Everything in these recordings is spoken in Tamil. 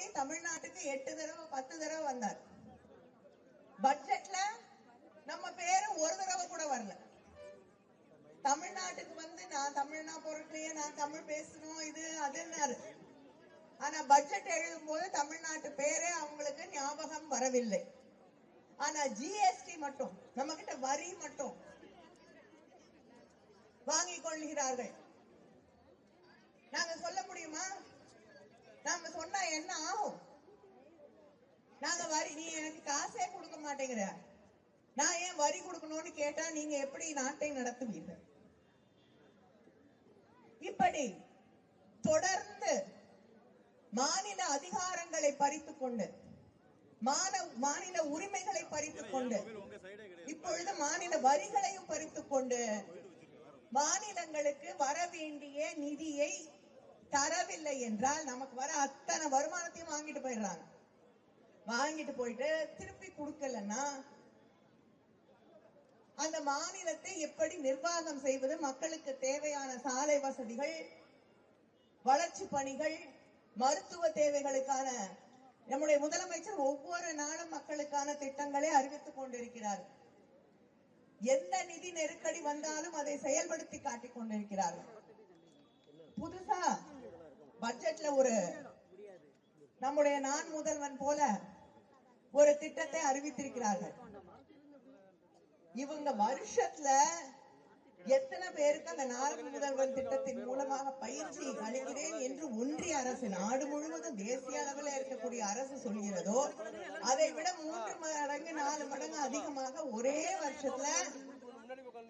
மோடி தமிழ்நாட்டுக்கு 8 தடவை 10 தடவை வந்தார். பட்ஜெட்ல நம்ம பேரு ஒரு தடவை கூட வரல. தமிழ்நாட்டுக்கு வந்து நான் தமிழ்னா பொருட்களையே நான் தமிழ் பேசணும் இது அதுன்னாரு. ஆனா பட்ஜெட் எழுதும் போது தமிழ்நாட்டு பேரே அவங்களுக்கு ஞாபகம் வரவில்லை. ஆனா ஜிஎஸ்டி மட்டும் நம்ம கிட்ட வரி மட்டும் வாங்கிக் கொள்கிறார்கள். நாங்க சொல்ல முடியுமா? நாம சொன்னா என்ன ஆகும்? நாங்க வரி நீ எனக்கு காசே கொடுக்க மாட்டேங்கிற, நான் ஏன் வரி கொடுக்கணும்னு கேட்டா நீங்க எப்படி நாட்டை நடத்துவீர்கள்? இப்படி தொடர்ந்து மாநில அதிகாரங்களை பறித்துக் கொண்டு மாநில உரிமைகளை பறித்துக் கொண்டு இப்பொழுது மாநில வரிகளையும் பறித்துக் கொண்டு மாநிலங்களுக்கு வர வேண்டிய நிதியை தரவில்லை என்றால் நமக்கு வர அத்தனை வருமானத்தையும் வாங்கிட்டு போயிடுறாங்க. வாங்கிட்டு போயிட்டு திருப்பி கொடுக்கலன்னா அந்த மாநிலத்தை எப்படி நிர்வாகம் செய்வது? மக்களுக்கு தேவையான சாலை வசதிகள், வளர்ச்சி பணிகள், மருத்துவ தேவைகளுக்கான நம்முடைய முதலமைச்சர் ஒவ்வொரு நாளும் மக்களுக்கான திட்டங்களை அறிவித்துக் கொண்டிருக்கிறார். எந்த நிதி நெருக்கடி வந்தாலும் அதை செயல்படுத்தி காட்டிக் கொண்டிருக்கிறார்கள். புதுசா பட்ஜெட்ல ஒரு நம்முடைய நான் முதல்வன் போல ஒரு திட்டத்தை அறிவித்திருக்கிறார்கள். இவங்க வருஷத்துல எத்தனை பேருக்கு அந்த நான்கு முதல்வன் திட்டத்தின் மூலமாக பயிற்சி அளிக்கிறேன் என்று ஒன்றிய அரசு நாடு முழுவதும் தேசிய அளவில் இருக்கக்கூடிய அரசு சொல்கிறதோ அதை விட 3 மடங்கு 4 மடங்கு அதிகமாக ஒரே வருஷத்துல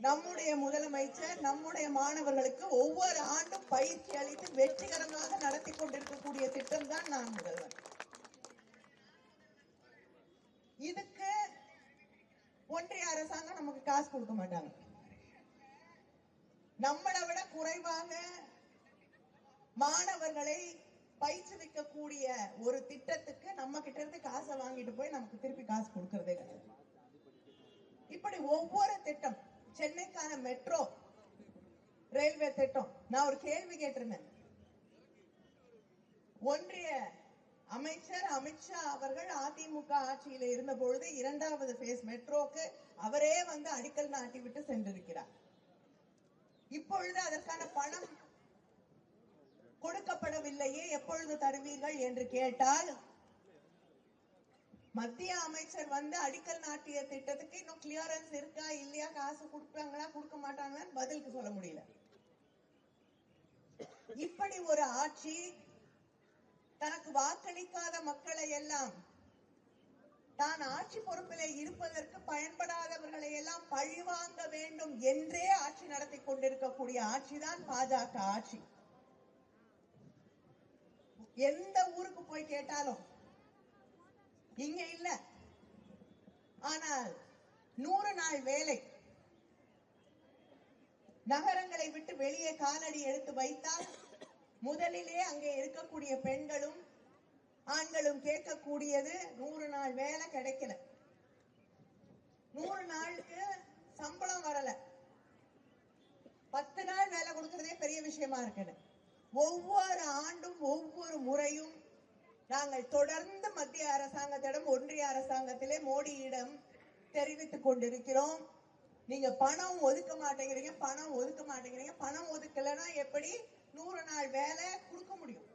நம்முடைய முதலமைச்சர் நம்முடைய மாணவர்களுக்கு ஒவ்வொரு ஆண்டும் பயிற்சி அளித்து வெற்றிகரமாக நடத்தி கொண்டிருக்கக்கூடிய திட்டம் தான் நான் முதல்வன். இதுக்கு ஒன்றிய அரசாங்கம் நமக்கு காசு கொடுக்க மாட்டாங்க. நம்மளை விட குறைவாக மாணவர்களை பயிற்றுவிக்கக்கூடிய ஒரு திட்டத்துக்கு நம்ம கிட்ட இருந்து காசை வாங்கிட்டு போய் நமக்கு திருப்பி காசு கொடுக்கறதே கிடையாது. இப்படி ஒவ்வொரு திட்டம், சென்னைக்கான மெட்ரோ ரயில்வே திட்டம், நான் ஒரு கேள்வி கேட்டிருந்தேன். ஒன்றிய அமைச்சர் அமித்ஷா அவர்கள் அதிமுக ஆட்சியில் இருந்த பொழுது 2வது பேஸ் மெட்ரோக்கு அவரே வந்து அடிக்கல் நாட்டி விட்டு சென்றிருக்கிறார். இப்பொழுது அதற்கான பணம் கொடுக்கப்படவில்லையே, எப்பொழுது தருவீர்கள் என்று கேட்டால் மத்திய அமைச்சர் வந்து அடிக்கல் நாட்டிய திட்டத்துக்கு இன்னும் கிளியரன்ஸ் இருக்கா இல்லையா, காசு கொடுப்பாங்களா கொடுக்க மாட்டாங்களான்னு பதிலுக்கு சொல்ல முடியல. இப்படி ஒரு ஆட்சி தனக்கு வாக்களிக்காத மக்களை எல்லாம் தான் ஆட்சி பொறுப்பிலே இருப்பதற்கு பயன்படாதவர்களை எல்லாம் பழிவாங்க வேண்டும் என்றே ஆட்சி நடத்தி கொண்டிருக்கக்கூடிய ஆட்சிதான் பாஜக ஆட்சி. எந்த ஊருக்கு போய் கேட்டாலும் இங்க இல்ல, ஆனால் 100 நாள் வேலை நகரங்களை விட்டு வெளியே காலடி எடுத்து வைத்தால் முதலிலே அங்கே இருக்கக்கூடிய பெண்களும் ஆண்களும் கேட்கக்கூடியது 100 நாள் வேலை கிடைக்கல, 100 நாளுக்கு சம்பளம் வரல, 10 நாள் வேலை கொடுக்கறதே பெரிய விஷயமா இருக்கு. ஒவ்வொரு ஆண்டும் ஒவ்வொரு முறையும் நாங்கள் தொடர்ந்து மத்திய அரசாங்கத்திடம் ஒன்றிய அரசாங்கத்திலே மோடியிடம் தெரிவித்துக் கொண்டிருக்கிறோம். நீங்க பணம் ஒதுக்க மாட்டேங்கிறீங்க, பணம் ஒதுக்க மாட்டேங்கிறீங்க. பணம் ஒதுக்கலன்னா எப்படி 100 நாள் வேலை கொடுக்க முடியும்?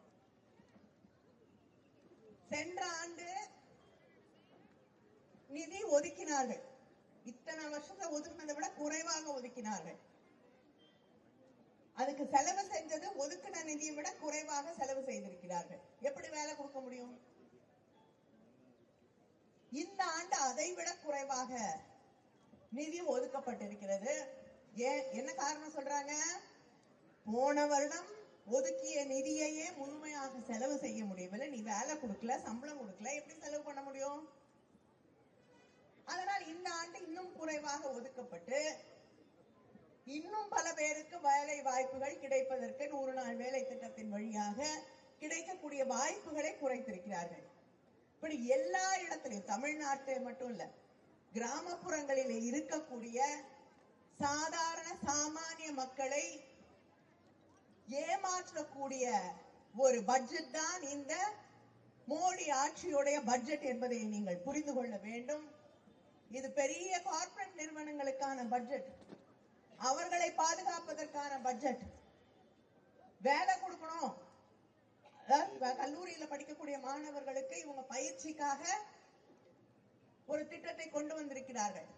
சென்ற ஆண்டு நிதி ஒதுக்கினார்கள், இத்தனை வருஷத்துல ஒதுக்கினதை விட குறைவாக ஒதுக்கினார்கள். அதுக்கு செலவு செஞ்சது ஒதுக்கின நிதியை விட குறைவாக செலவு செய்திருக்கிறார்கள். எப்படி வேலை கொடுக்க முடியும்? இந்த ஆண்டு அதை விட குறைவாக நிதி ஒதுக்கப்பட்டிருக்கிறது. என்ன காரணம் சொல்றாங்க? போன வருடம் ஒதுக்கிய நிதியையே முழுமையாக செலவு செய்ய முடியவில்லை. நீ வேலை கொடுக்கல, சம்பளம் கொடுக்கல, எப்படி செலவு பண்ண முடியும்? அதனால் இந்த ஆண்டு இன்னும் குறைவாக ஒதுக்கப்பட்டு இன்னும் பல பேருக்கு வேலை வாய்ப்புகள் கிடைப்பதற்கு 100 நாள் வேலை திட்டத்தின் வழியாக கிடைக்கக்கூடிய வாய்ப்புகளை குறைத்திருக்கிறார்கள். இப்படி எல்லா இடத்திலும், தமிழ்நாட்டை மட்டும் இல்ல, கிராமப்புறங்களில் இருக்கக்கூடிய சாதாரண சாமானிய மக்களை ஏமாற்றக்கூடிய ஒரு பட்ஜெட் தான் இந்த மோடி ஆட்சியுடைய பட்ஜெட் என்பதை நீங்கள் புரிந்து கொள்ள வேண்டும். இது பெரிய கார்ப்பரேட் நிறுவனங்களுக்கான பட்ஜெட், அவர்களை பாதுகாப்பதற்கான பட்ஜெட். வேலை கொடுக்கணும், கல்லூரியில படிக்கக்கூடிய மாணவர்களுக்கு இவங்க பயிற்சிக்காக ஒரு திட்டத்தை கொண்டு வந்திருக்கிறார்கள்.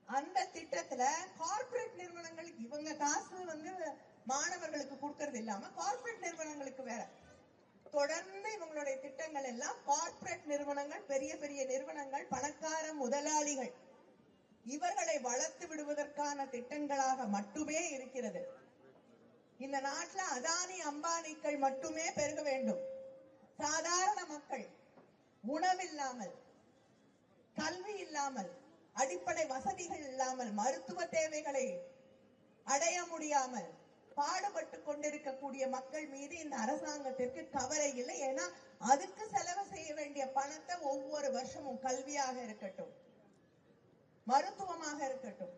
அந்த திட்டத்துல கார்ப்பரேட் நிறுவனங்களுக்கு இவங்க காசு மாணவர்களுக்கு கொடுக்கறது இல்லாம கார்ப்பரேட் நிறுவனங்களுக்கு வேற தொடர்ந்து இவங்களுடைய திட்டங்கள் எல்லாம் கார்ப்பரேட் நிறுவனங்கள், பெரிய பெரிய நிறுவனங்கள், பணக்கார முதலாளிகள் இவர்களை வளர்த்து விடுவதற்கான திட்டங்களாக மட்டுமே இருக்கிறது. இந்த நாட்டில் அதானி அம்பானிக்கள் மட்டுமே பெருக வேண்டும். சாதாரண மக்கள் உணவில்லாமல், கல்வி இல்லாமல், அடிப்படை வசதிகள் இல்லாமல், மருத்துவ தேவைகளை அடைய முடியாமல் பாடுபட்டு கொண்டிருக்கக்கூடிய மக்கள் மீது இந்த அரசாங்கத்திற்கு கவலை இல்லை. ஏன்னா அதுக்கு செலவு செய்ய வேண்டிய பணத்தை ஒவ்வொரு வருஷமும் கல்வியாக இருக்கட்டும், மருத்துவமாக இருக்கட்டும்,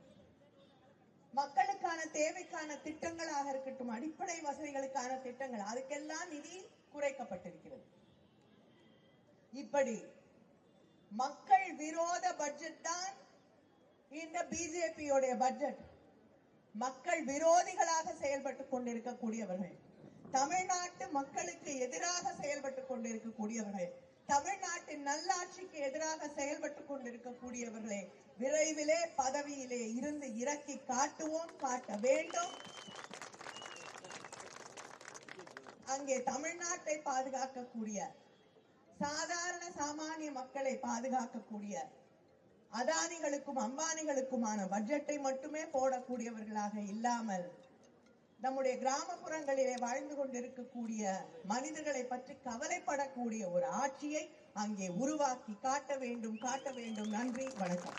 மக்களுக்கான தேவைக்கான திட்டங்களாக இருக்கட்டும், அடிப்படை வசதிகளுக்கான திட்டங்கள், அதுக்கெல்லாம் நிதி குறைக்கப்பட்டிருக்கிறது. இப்படி மக்கள் விரோத பட்ஜெட் தான் இந்த பிஜேபியோட பட்ஜெட். மக்கள் விரோதிகளாக செயல்பட்டுக் கொண்டிருக்கக்கூடியவர்கள், தமிழ்நாட்டு மக்களுக்கு எதிராக செயல்பட்டுக் கொண்டிருக்கக்கூடியவர்கள், தமிழ்நாட்டின் நல்லாட்சிக்கு எதிராக செயல்பட்டுக் கொண்டிருக்கக்கூடியவர்களை விரைவிலே பதவியிலே இருந்து இறக்கி காட்டுவோம், காட்ட வேண்டும். அங்கே தமிழ்நாட்டை பாதுகாக்கக்கூடிய, சாதாரண சாமானிய மக்களை பாதுகாக்கக்கூடிய, அதானிகளுக்கும் அம்பானிகளுக்குமான பட்ஜெட்டை மட்டுமே போடக்கூடியவர்களாக இல்லாமல் நம்முடைய கிராமப்புறங்களிலே வாழ்ந்து கொண்டிருக்கக்கூடிய மனிதர்களை பற்றி கவலைப்படக்கூடிய ஒரு ஆட்சியை அங்கே உருவாக்கி காட்ட வேண்டும். நன்றி, வணக்கம்.